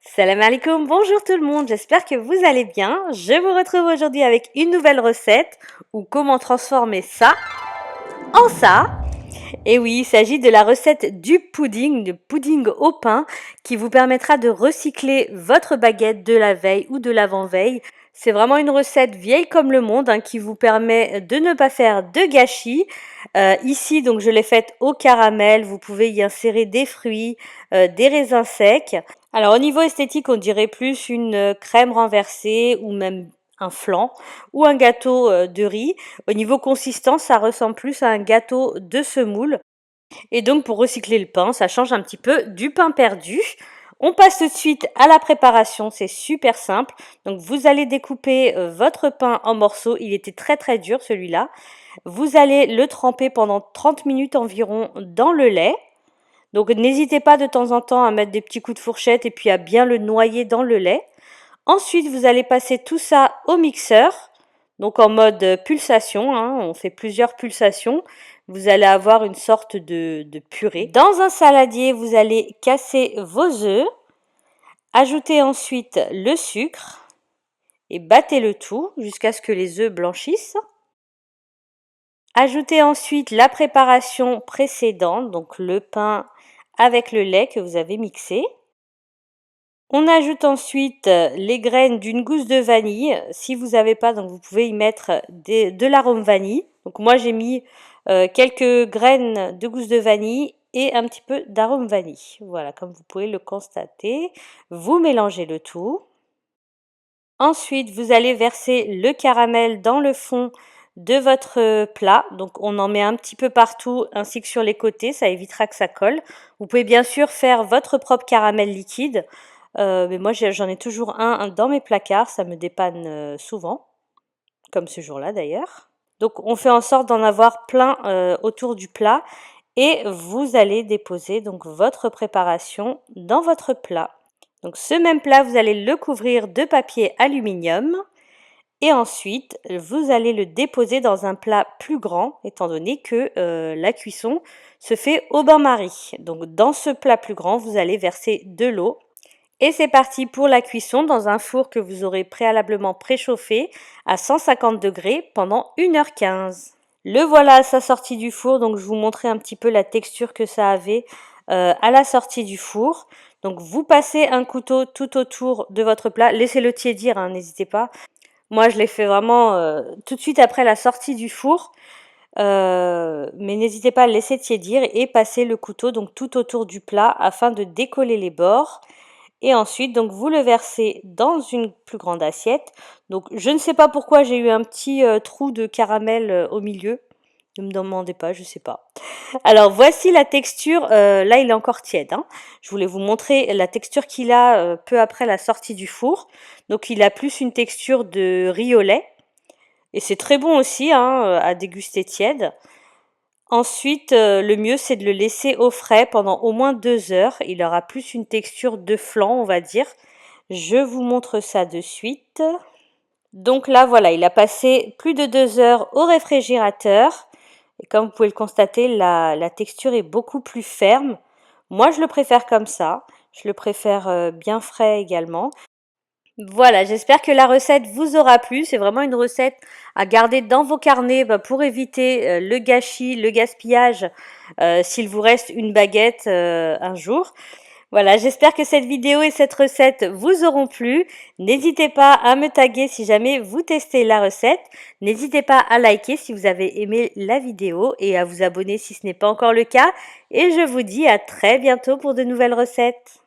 Salam alaikum, bonjour tout le monde, j'espère que vous allez bien. Je vous retrouve aujourd'hui avec une nouvelle recette ou comment transformer ça en ça. Et oui, il s'agit de la recette du pudding, de pudding au pain, qui vous permettra de recycler votre baguette de la veille ou de l'avant-veille. C'est vraiment une recette vieille comme le monde qui vous permet de ne pas faire de gâchis. Ici, donc, je l'ai faite au caramel. Vous pouvez y insérer des fruits, des raisins secs. Alors, au niveau esthétique, on dirait plus une crème renversée ou même un flan ou un gâteau de riz. Au niveau consistance, ça ressemble plus à un gâteau de semoule. Et donc, pour recycler le pain, ça change un petit peu du pain perdu. On passe tout de suite à la préparation, c'est super simple. Donc, vous allez découper votre pain en morceaux. Il était très très dur celui-là. Vous allez le tremper pendant 30 minutes environ dans le lait. Donc, n'hésitez pas de temps en temps à mettre des petits coups de fourchette et puis à bien le noyer dans le lait. Ensuite, vous allez passer tout ça au mixeur, donc en mode pulsation, on fait plusieurs pulsations. Vous allez avoir une sorte de purée. Dans un saladier, vous allez casser vos œufs, ajouter ensuite le sucre et battez le tout jusqu'à ce que les œufs blanchissent. Ajoutez ensuite la préparation précédente, donc le pain avec le lait que vous avez mixé. On ajoute ensuite les graines d'une gousse de vanille. Si vous n'avez pas, donc vous pouvez y mettre de l'arôme vanille. Donc moi j'ai mis quelques graines de gousse de vanille et un petit peu d'arôme vanille. Voilà, comme vous pouvez le constater. Vous mélangez le tout. Ensuite, vous allez verser le caramel dans le fond de votre plat. Donc on en met un petit peu partout ainsi que sur les côtés. Ça évitera que ça colle. Vous pouvez bien sûr faire votre propre caramel liquide. Mais moi, j'en ai toujours un dans mes placards, ça me dépanne souvent, comme ce jour-là d'ailleurs. Donc, on fait en sorte d'en avoir plein autour du plat et vous allez déposer donc votre préparation dans votre plat. Donc, ce même plat, vous allez le couvrir de papier aluminium et ensuite, vous allez le déposer dans un plat plus grand, étant donné que la cuisson se fait au bain-marie. Donc, dans ce plat plus grand, vous allez verser de l'eau. Et c'est parti pour la cuisson dans un four que vous aurez préalablement préchauffé à 150 degrés pendant 1h15. Le voilà à sa sortie du four, donc je vous montrais un petit peu la texture que ça avait à la sortie du four. Donc vous passez un couteau tout autour de votre plat, laissez-le tiédir, n'hésitez pas. Moi je l'ai fait vraiment tout de suite après la sortie du four, mais n'hésitez pas à le laisser tiédir et passer le couteau donc tout autour du plat afin de décoller les bords. Et ensuite, donc, vous le versez dans une plus grande assiette. Donc, je ne sais pas pourquoi j'ai eu un petit trou de caramel au milieu. Ne me demandez pas, je sais pas. Alors, voici la texture. Là, il est encore tiède. Je voulais vous montrer la texture qu'il a peu après la sortie du four. Donc, il a plus une texture de riz au lait. Et c'est très bon aussi à déguster tiède. Ensuite, le mieux, c'est de le laisser au frais pendant au moins 2 heures. Il aura plus une texture de flan, on va dire. Je vous montre ça de suite. Donc là, voilà, il a passé plus de 2 heures au réfrigérateur. Et comme vous pouvez le constater, la texture est beaucoup plus ferme. Moi, je le préfère comme ça. Je le préfère bien frais également. Voilà, j'espère que la recette vous aura plu. C'est vraiment une recette à garder dans vos carnets pour éviter le gâchis, le gaspillage s'il vous reste une baguette un jour. Voilà, j'espère que cette vidéo et cette recette vous auront plu. N'hésitez pas à me taguer si jamais vous testez la recette. N'hésitez pas à liker si vous avez aimé la vidéo et à vous abonner si ce n'est pas encore le cas. Et je vous dis à très bientôt pour de nouvelles recettes.